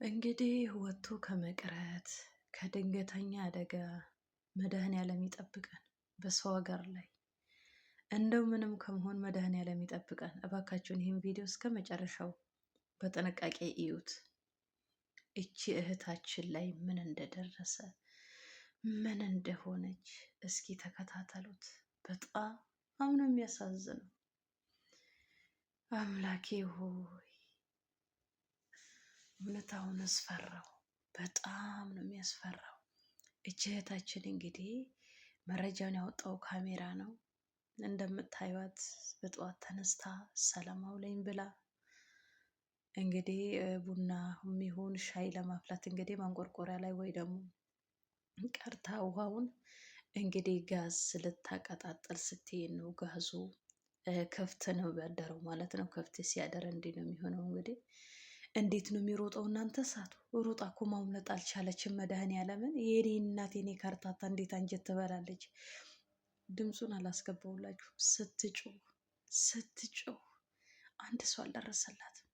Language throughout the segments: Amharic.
እንግዲህ ወጥቶ ከመቅረት ከድንገተኛ አደጋ መድኃኔዓለም ይጠብቀን። በሰው ሀገር ላይ እንደው ምንም ከመሆን መድኃኔዓለም ይጠብቀን። እባካችሁን ይህን ቪዲዮ እስከ መጨረሻው በጥንቃቄ እዩት። እቺ እህታችን ላይ ምን እንደደረሰ ምን እንደሆነች እስኪ ተከታተሉት። በጣም ነው የሚያሳዝነው። አምላኬ ሆይ እውነታውን አስፈራው። በጣም ነው የሚያስፈራው። እቺ እህታችን እንግዲህ መረጃውን ያወጣው ካሜራ ነው። እንደምታዩት በጠዋት ተነስታ ሰላም አውለኝ ብላ እንግዲህ ቡና የሚሆን ሻይ ለማፍላት እንግዲህ ማንቆርቆሪያ ላይ ወይ ደግሞ ቀርታ ውሃውን እንግዲህ ጋዝ ልታቀጣጥል ስትሄድ ነው። ጋዙ ከፍት ነው ያደረው ማለት ነው። ከፍት ሲያደር እንዲህ ነው የሚሆነው። እንግዲህ እንዴት ነው የሚሮጠው እናንተ? እሳቱ ሮጣ እኮ ማምለጥ አልቻለችም። መድኃኔዓለምን የኔ እናት የኔ ካርታታ እንዴት አንጀት ትበላለች። ድምፁን አላስገባውላችሁ። ስትጮህ አንድ ሰው አልደረሰላትም።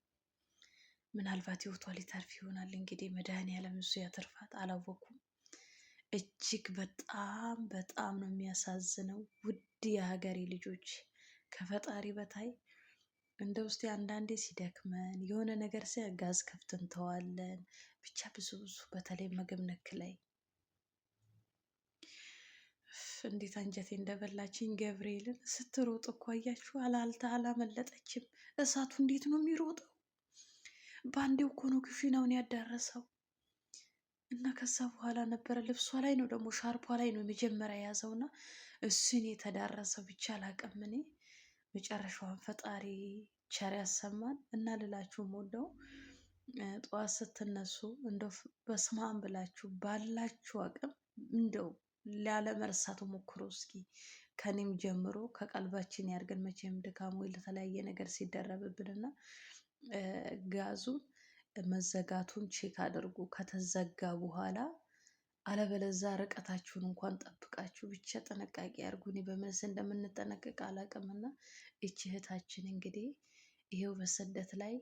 ምናልባት ህይወቷ ሊተርፍ ይሆናል። እንግዲህ መድኃኔዓለም እሱ ያተርፋት። አላወኩም። እጅግ በጣም በጣም ነው የሚያሳዝነው። ውድ የሀገሬ ልጆች ከፈጣሪ በታይ እንደ ውስጥ አንዳንዴ ሲደክመን የሆነ ነገር ጋዝ ከፍተን ተዋለን። ብቻ ብዙ በተለይ ምግብ ነክ ላይ እንዴት አንጀቴ እንደበላችኝ ገብርኤልን። ስትሮጥ እኮ አያችሁ፣ አላመለጠችም። እሳቱ እንዴት ነው የሚሮጠው? በአንዴው እኮ ነው ኩሽናውን ያዳረሰው። እና ከዛ በኋላ ነበረ ልብሷ ላይ ነው ደግሞ ሻርፓ ላይ ነው መጀመሪያ የያዘውና እሱን የተዳረሰው። ብቻ አላቅም እኔ መጨረሻዋን ፈጣሪ ቸር ያሰማን። እና ልላችሁም ወደው ጠዋት ስትነሱ እንደው በስማም ብላችሁ ባላችሁ አቅም እንደው ላለመርሳት ሞክሮ እስኪ ከኔም ጀምሮ ከቀልባችን ያርገን። መቼም ድካም ወይ ለተለያየ ነገር ሲደረብብንና ጋዙን መዘጋቱን ቼክ አድርጉ ከተዘጋ በኋላ። አለበለዛ ርቀታችሁን እንኳን ጠብቃችሁ ብቻ ጥንቃቄ አድርጉ። እኔ በመልስ እንደምንጠነቀቅ አላቅምና እቺ እህታችን እንግዲህ ይሄው በስደት ላይ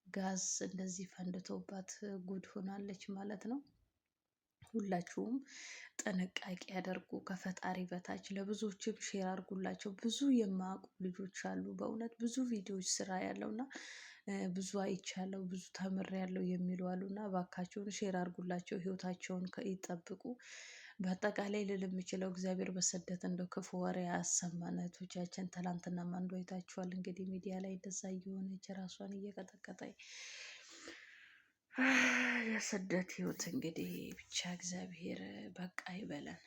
ጋዝ እንደዚህ ፈንድቶባት ጉድ ሆናለች ማለት ነው። ሁላችሁም ጥንቃቄ ያደርጉ ከፈጣሪ በታች። ለብዙዎችም ሼር አድርጉላቸው። ብዙ የማያውቁ ልጆች አሉ። በእውነት ብዙ ቪዲዮዎች ስራ ያለውና ብዙ አይቻለው ብዙ ተምር ያለው የሚሉ አሉና እባካቸውን ሼር አድርጉላቸው። ህይወታቸውን ይጠብቁ። በአጠቃላይ ልል የምችለው እግዚአብሔር በስደት እንደው ክፉ ወሬ ያሰማን። እህቶቻችን ትላንትና አንዷ አይታችኋል እንግዲህ ሚዲያ ላይ እንደዛ እየሆነች ራሷን እየቀጠቀጠች የስደት ህይወት እንግዲህ ብቻ እግዚአብሔር በቃ ይበለን።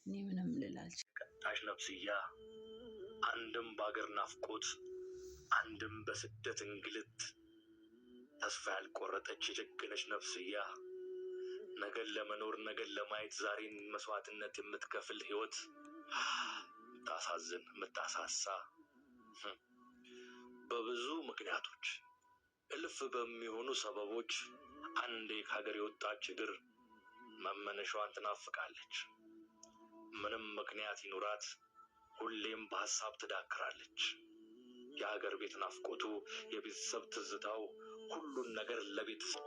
እኔ ምንም ልላል ቀጣሽ ነፍስያ አንድም በአገር ናፍቆት አንድም በስደት እንግልት ተስፋ ያልቆረጠች የጀገነች ነፍስያ ነገን ለመኖር ነገን ለማየት ዛሬን መስዋዕትነት የምትከፍል ህይወት ታሳዝን የምታሳሳ በብዙ ምክንያቶች እልፍ በሚሆኑ ሰበቦች አንዴ ከሀገር የወጣች እግር መመነሻዋን ትናፍቃለች። ምንም ምክንያት ይኑራት ሁሌም በሐሳብ ትዳክራለች። የሀገር ቤት ናፍቆቱ የቤተሰብ ትዝታው ሁሉን ነገር ለቤተሰብ